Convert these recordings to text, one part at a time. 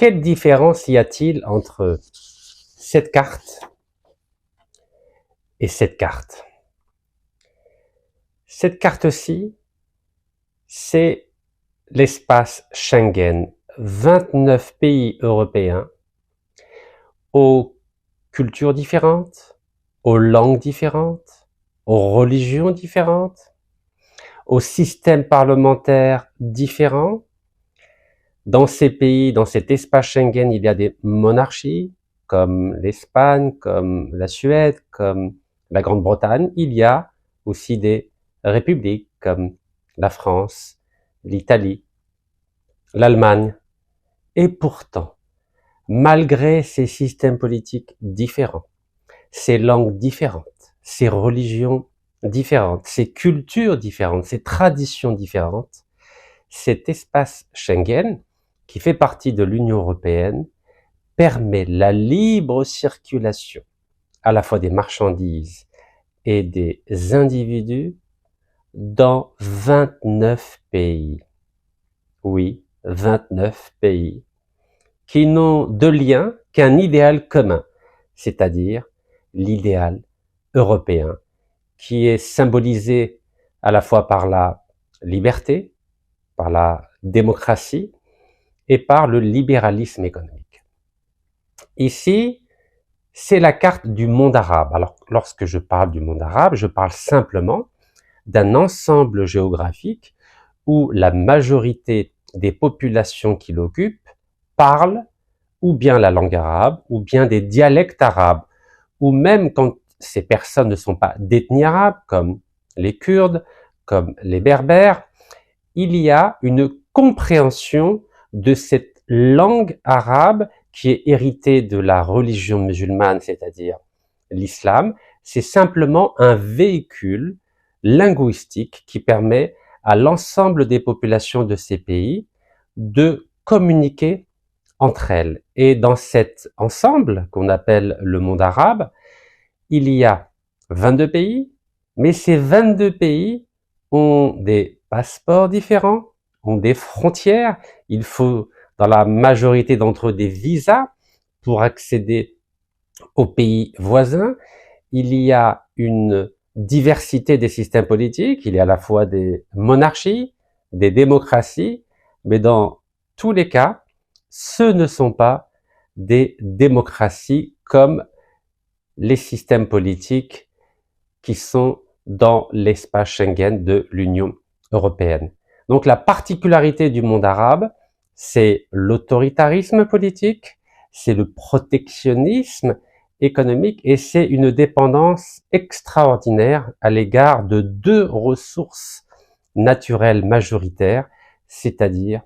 quelle différence y a-t-il entre cette carte et cette carte? Cette carte-ci, c'est l'espace Schengen, 29 pays européens, aux cultures différentes, aux langues différentes, aux religions différentes, aux systèmes parlementaires différents. Dans ces pays, dans cet espace Schengen, il y a des monarchies, comme l'Espagne, comme la Suède, comme la Grande-Bretagne. Il y a aussi des républiques, comme la France, l'Italie, l'Allemagne. Et pourtant, malgré ces systèmes politiques différents, ces langues différentes, ces religions différentes, ces cultures différentes, ces traditions différentes, cet espace Schengen, qui fait partie de l'Union européenne, permet la libre circulation à la fois des marchandises et des individus dans 29 pays. Oui, 29 pays qui n'ont de lien qu'un idéal commun, c'est-à-dire l'idéal européen, qui est symbolisé à la fois par la liberté, par la démocratie et par le libéralisme économique. Ici, c'est la carte du monde arabe. Alors, lorsque je parle du monde arabe, je parle simplement d'un ensemble géographique où la majorité des populations qui l'occupent parlent ou bien la langue arabe, ou bien des dialectes arabes, ou même quand ces personnes ne sont pas d'ethnie arabe, comme les Kurdes, comme les Berbères, il y a une compréhension de cette langue arabe qui est héritée de la religion musulmane, c'est-à-dire l'islam. C'est simplement un véhicule linguistique qui permet à l'ensemble des populations de ces pays de communiquer entre elles. Et dans cet ensemble qu'on appelle le monde arabe, il y a 22 pays, mais ces 22 pays ont des passeports différents, ont des frontières. Il faut, dans la majorité d'entre eux, des visas pour accéder aux pays voisins. Il y a une diversité des systèmes politiques. Il y a à la fois des monarchies, des démocraties, mais dans tous les cas, ce ne sont pas des démocraties comme les systèmes politiques qui sont dans l'espace Schengen de l'Union européenne. Donc la particularité du monde arabe, c'est l'autoritarisme politique, c'est le protectionnisme économique et c'est une dépendance extraordinaire à l'égard de deux ressources naturelles majoritaires, c'est-à-dire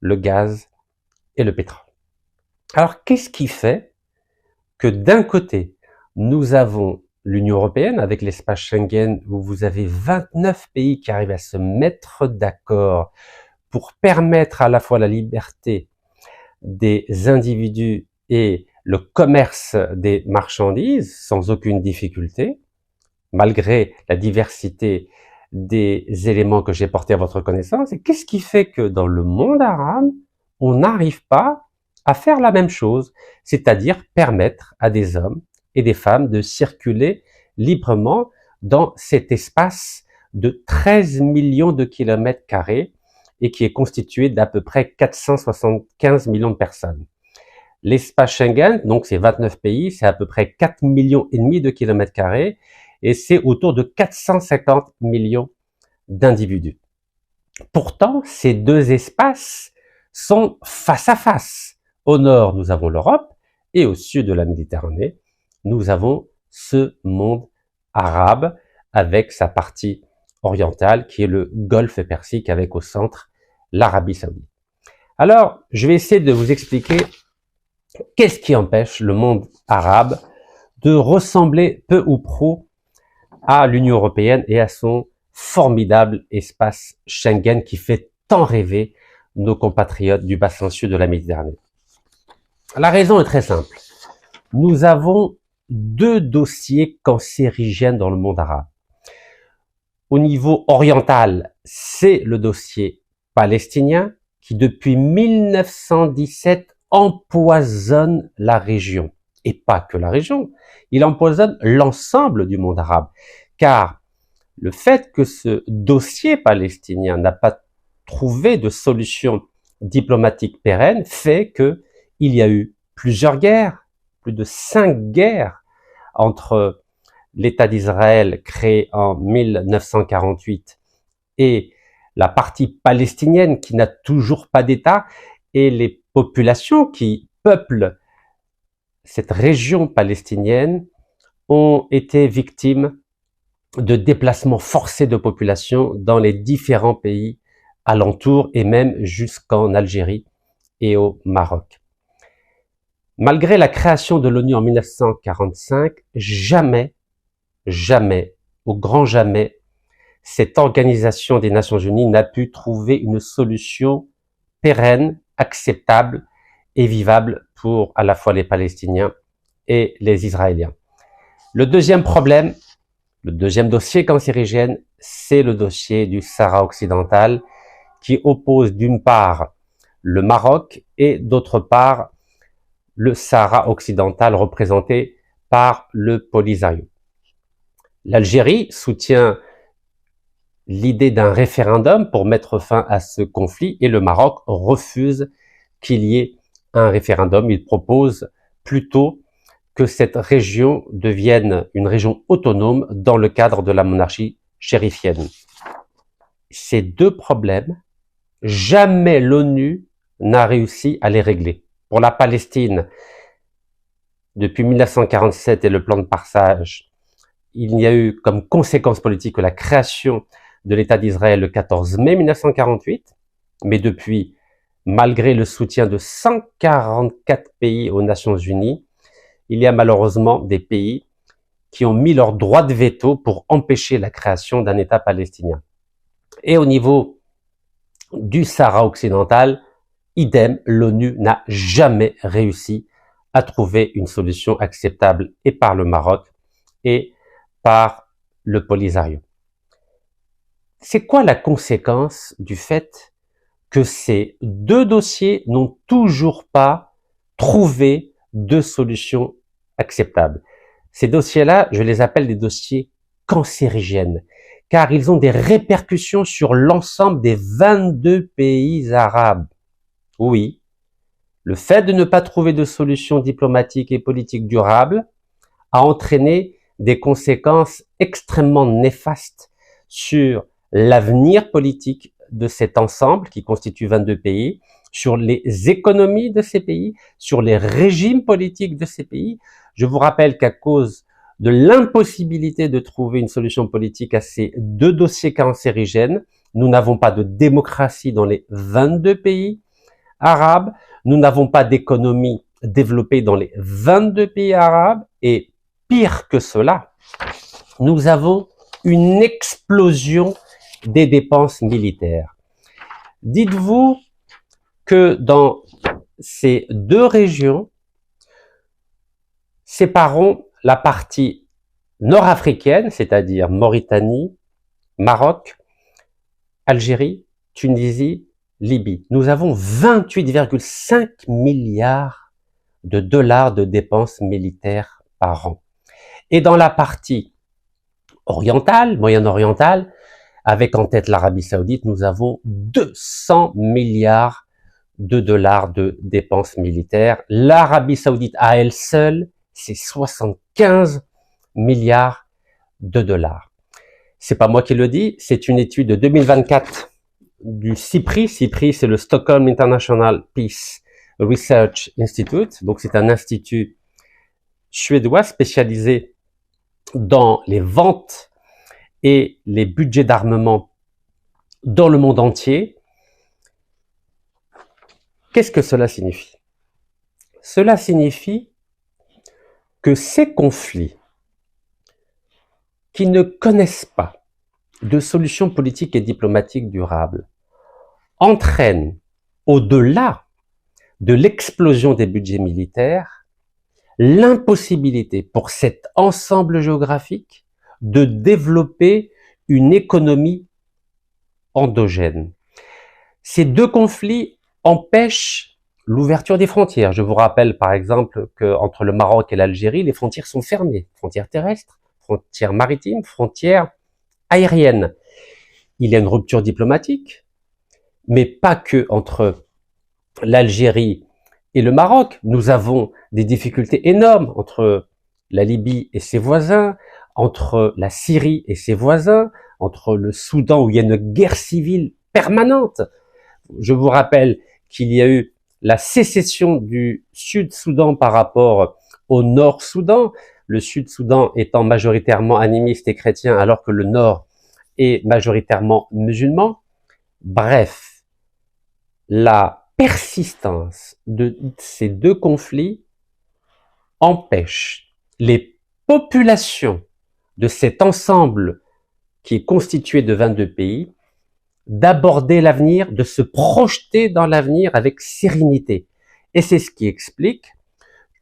le gaz et le pétrole. Alors qu'est-ce qui fait que d'un côté, nous avons l'Union européenne avec l'espace Schengen où vous avez 29 pays qui arrivent à se mettre d'accord pour permettre à la fois la liberté des individus et le commerce des marchandises sans aucune difficulté, malgré la diversité des éléments que j'ai portés à votre connaissance. Et qu'est-ce qui fait que dans le monde arabe, on n'arrive pas à faire la même chose, c'est-à-dire permettre à des hommes et des femmes de circuler librement dans cet espace de 13 millions de kilomètres carrés et qui est constitué d'à peu près 475 millions de personnes. L'espace Schengen, donc c'est 29 pays, c'est à peu près 4 millions et demi de kilomètres carrés et c'est autour de 450 millions d'individus. Pourtant, ces deux espaces sont face à face. Au nord, nous avons l'Europe et au sud de la Méditerranée, nous avons ce monde arabe avec sa partie orientale qui est le Golfe Persique avec au centre l'Arabie Saoudite. Alors, je vais essayer de vous expliquer qu'est-ce qui empêche le monde arabe de ressembler peu ou prou à l'Union européenne et à son formidable espace Schengen qui fait tant rêver nos compatriotes du bassin sud de la Méditerranée. La raison est très simple. Nous avons deux dossiers cancérigènes dans le monde arabe. Au niveau oriental, c'est le dossier palestinien qui depuis 1917 empoisonne la région. Et pas que la région, il empoisonne l'ensemble du monde arabe. Car le fait que ce dossier palestinien n'a pas trouvé de solution diplomatique pérenne fait que il y a eu plusieurs guerres, plus de 5 guerres entre l'État d'Israël créé en 1948 et la partie palestinienne qui n'a toujours pas d'État et les populations qui peuplent cette région palestinienne ont été victimes de déplacements forcés de population dans les différents pays alentours et même jusqu'en Algérie et au Maroc. Malgré la création de l'ONU en 1945, jamais, au grand jamais, cette organisation des Nations Unies n'a pu trouver une solution pérenne, acceptable et vivable pour à la fois les Palestiniens et les Israéliens. Le deuxième problème, le deuxième dossier cancérigène, c'est le dossier du Sahara occidental qui oppose d'une part le Maroc et d'autre part le Sahara occidental représenté par le Polisario. L'Algérie soutient l'idée d'un référendum pour mettre fin à ce conflit et le Maroc refuse qu'il y ait un référendum. Il propose plutôt que cette région devienne une région autonome dans le cadre de la monarchie chérifienne. Ces deux problèmes, jamais l'ONU n'a réussi à les régler. Pour la Palestine, depuis 1947 et le plan de partage, il n'y a eu comme conséquence politique que la création de l'État d'Israël le 14 mai 1948, mais depuis, malgré le soutien de 144 pays aux Nations Unies, il y a malheureusement des pays qui ont mis leur droit de veto pour empêcher la création d'un État palestinien. Et au niveau du Sahara occidental, idem, l'ONU n'a jamais réussi à trouver une solution acceptable et par le Maroc et par le Polisario. C'est quoi la conséquence du fait que ces deux dossiers n'ont toujours pas trouvé de solution acceptable? Ces dossiers-là, je les appelle des dossiers cancérigènes, car ils ont des répercussions sur l'ensemble des 22 pays arabes. Oui, le fait de ne pas trouver de solution diplomatique et politique durable a entraîné des conséquences extrêmement néfastes sur l'avenir politique de cet ensemble qui constitue 22 pays, sur les économies de ces pays, sur les régimes politiques de ces pays. Je vous rappelle qu'à cause de l'impossibilité de trouver une solution politique à ces deux dossiers cancérigènes, nous n'avons pas de démocratie dans les 22 pays arabes, nous n'avons pas d'économie développée dans les 22 pays arabes, et pire que cela, nous avons une explosion des dépenses militaires. Dites-vous que dans ces deux régions, séparons la partie nord-africaine, c'est-à-dire Mauritanie, Maroc, Algérie, Tunisie, Libye. Nous avons 28,5 milliards de dollars de dépenses militaires par an. Et dans la partie orientale, moyen-orientale, avec en tête l'Arabie Saoudite, nous avons 200 milliards de dollars de dépenses militaires. L'Arabie Saoudite à elle seule, c'est 75 milliards de dollars. C'est pas moi qui le dis, c'est une étude de 2024 du CIPRI. CIPRI, c'est le Stockholm International Peace Research Institute. Donc, c'est un institut suédois spécialisé dans les ventes et les budgets d'armement dans le monde entier. Qu'est-ce que cela signifie? Cela signifie que ces conflits qui ne connaissent pas de solutions politiques et diplomatiques durables entraînent, au-delà de l'explosion des budgets militaires, l'impossibilité pour cet ensemble géographique de développer une économie endogène. Ces deux conflits empêchent l'ouverture des frontières. Je vous rappelle par exemple qu'entre le Maroc et l'Algérie, les frontières sont fermées. Frontières terrestres, frontières maritimes, frontières aériennes. Il y a une rupture diplomatique, mais pas que entre l'Algérie et le Maroc. Nous avons des difficultés énormes entre la Libye et ses voisins, entre la Syrie et ses voisins, entre le Soudan où il y a une guerre civile permanente. Je vous rappelle qu'il y a eu la sécession du Sud-Soudan par rapport au Nord-Soudan, le Sud-Soudan étant majoritairement animiste et chrétien alors que le Nord est majoritairement musulman. Bref, la persistance de ces deux conflits empêche les populations de cet ensemble qui est constitué de 22 pays d'aborder l'avenir, de se projeter dans l'avenir avec sérénité. Et c'est ce qui explique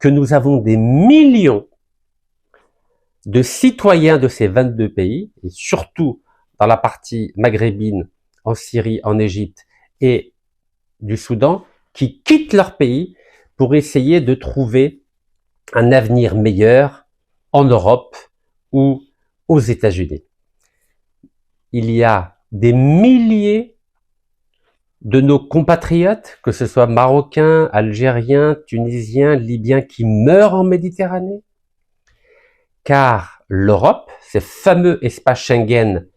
que nous avons des millions de citoyens de ces 22 pays, et surtout dans la partie maghrébine, en Syrie, en Égypte et du Soudan, qui quittent leur pays pour essayer de trouver un avenir meilleur en Europe ou aux États-Unis. Il y a des milliers de nos compatriotes, que ce soit marocains, algériens, tunisiens, libyens, qui meurent en Méditerranée, car l'Europe, ces fameux espaces Schengen,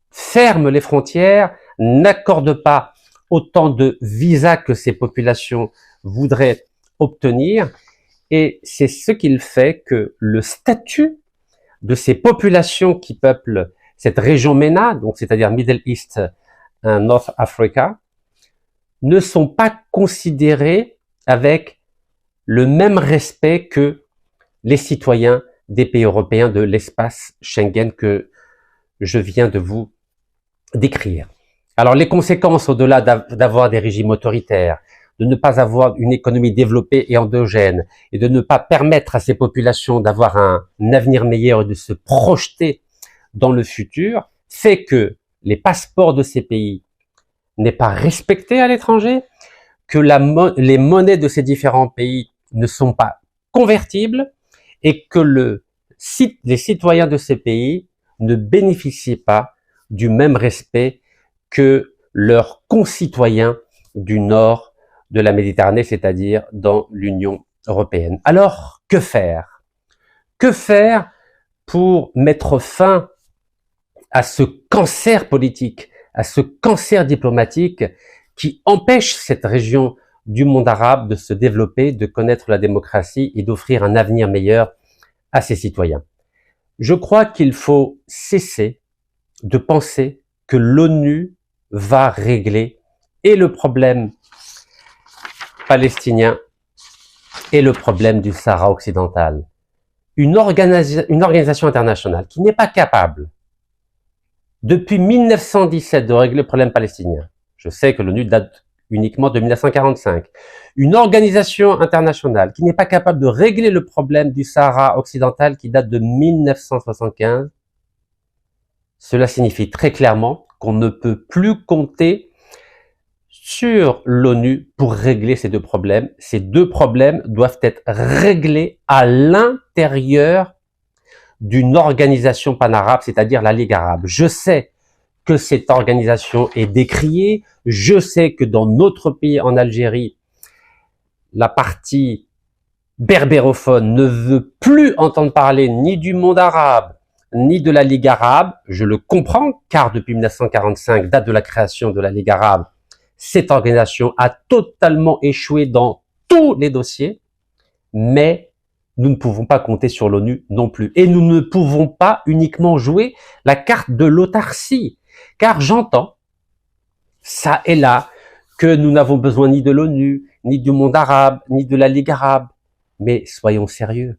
ferme les frontières, n'accorde pas autant de visas que ces populations voudraient obtenir, et c'est ce qui fait que le statut de ces populations qui peuplent cette région MENA, donc c'est-à-dire Middle East and North Africa, ne sont pas considérés avec le même respect que les citoyens des pays européens de l'espace Schengen que je viens de vous décrire. Alors les conséquences, au-delà d'avoir des régimes autoritaires, de ne pas avoir une économie développée et endogène, et de ne pas permettre à ces populations d'avoir un avenir meilleur et de se projeter dans le futur, fait que les passeports de ces pays n'est pas respecté à l'étranger, que les monnaies de ces différents pays ne sont pas convertibles et que les citoyens de ces pays ne bénéficient pas du même respect que leurs concitoyens du nord de la Méditerranée, c'est-à-dire dans l'Union européenne. Alors, que faire? Que faire pour mettre fin à ce cancer politique, à ce cancer diplomatique qui empêche cette région du monde arabe de se développer, de connaître la démocratie et d'offrir un avenir meilleur à ses citoyens? Je crois qu'il faut cesser de penser que l'ONU va régler et le problème palestinien et le problème du Sahara occidental. Une organisation internationale qui n'est pas capable depuis 1917 de régler le problème palestinien. Je sais que l'ONU date uniquement de 1945. Une organisation internationale qui n'est pas capable de régler le problème du Sahara occidental qui date de 1975, cela signifie très clairement qu'on ne peut plus compter sur l'ONU pour régler ces deux problèmes. Ces deux problèmes doivent être réglés à l'intérieur d'une organisation panarabe, c'est-à-dire la Ligue arabe. Je sais que cette organisation est décriée, je sais que dans notre pays, en Algérie, la partie berbérophone ne veut plus entendre parler ni du monde arabe, ni de la Ligue arabe. Je le comprends, car depuis 1945, date de la création de la Ligue arabe, cette organisation a totalement échoué dans tous les dossiers, mais nous ne pouvons pas compter sur l'ONU non plus. Et nous ne pouvons pas uniquement jouer la carte de l'autarcie, car j'entends, ça et là, que nous n'avons besoin ni de l'ONU, ni du monde arabe, ni de la Ligue arabe. Mais soyons sérieux.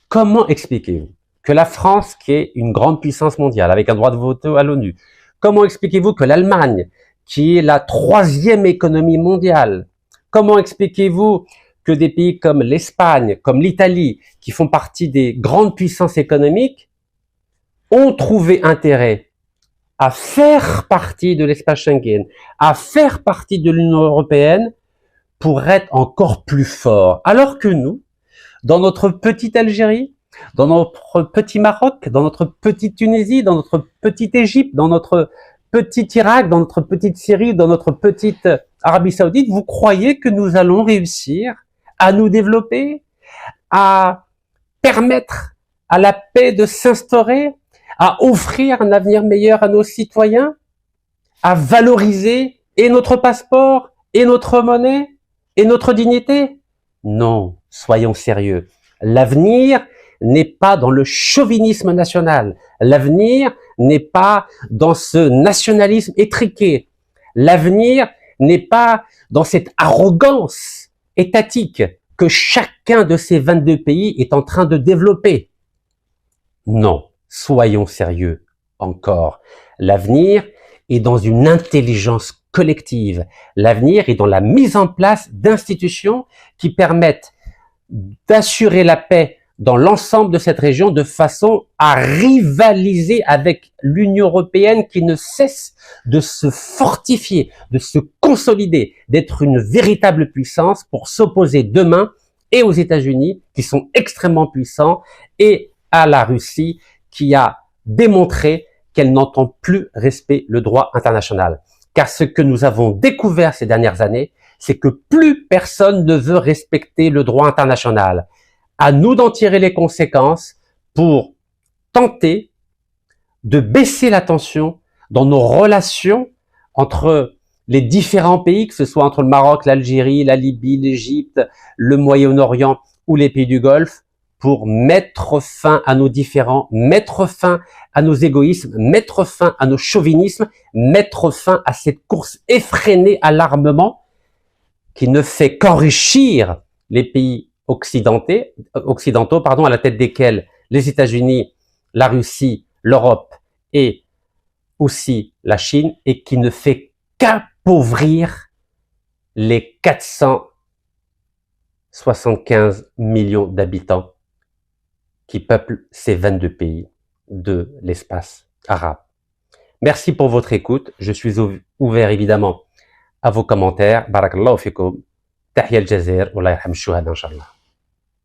Comment expliquez-vous que la France, qui est une grande puissance mondiale, avec un droit de vote à l'ONU, comment expliquez-vous que l'Allemagne, qui est la 3e économie mondiale, comment expliquez-vous que des pays comme l'Espagne, comme l'Italie, qui font partie des grandes puissances économiques, ont trouvé intérêt à faire partie de l'espace Schengen, à faire partie de l'Union européenne, pour être encore plus forts. Alors que nous, dans notre petite Algérie, dans notre petit Maroc, dans notre petite Tunisie, dans notre petite Égypte, dans notre petit Irak, dans notre petite Syrie, dans notre petite Arabie Saoudite, vous croyez que nous allons réussir à nous développer, à permettre à la paix de s'instaurer, à offrir un avenir meilleur à nos citoyens, à valoriser et notre passeport, et notre monnaie, et notre dignité? Non, soyons sérieux. L'avenir n'est pas dans le chauvinisme national. L'avenir n'est pas dans ce nationalisme étriqué. L'avenir n'est pas dans cette arrogance étatique que chacun de ces 22 pays est en train de développer. Non, soyons sérieux encore. L'avenir est dans une intelligence collective. L'avenir est dans la mise en place d'institutions qui permettent d'assurer la paix dans l'ensemble de cette région de façon à rivaliser avec l'Union européenne qui ne cesse de se fortifier, de se consolider, d'être une véritable puissance pour s'opposer demain et aux États-Unis qui sont extrêmement puissants et à la Russie qui a démontré qu'elle n'entend plus respecter le droit international. Car ce que nous avons découvert ces dernières années, c'est que plus personne ne veut respecter le droit international. À nous d'en tirer les conséquences pour tenter de baisser la tension dans nos relations entre les différents pays, que ce soit entre le Maroc, l'Algérie, la Libye, l'Égypte, le Moyen-Orient ou les pays du Golfe, pour mettre fin à nos différends, mettre fin à nos égoïsmes, mettre fin à nos chauvinismes, mettre fin à cette course effrénée à l'armement qui ne fait qu'enrichir les pays occidentaux, à la tête desquels les États-Unis, la Russie, l'Europe et aussi la Chine, et qui ne fait qu'appauvrir les 475 millions d'habitants qui peuplent ces 22 pays de l'espace arabe. Merci pour votre écoute. Je suis ouvert évidemment à vos commentaires. Barakallahu fikum. Tahiyya al-Jazair. Wallah yarham shuhada, inshallah.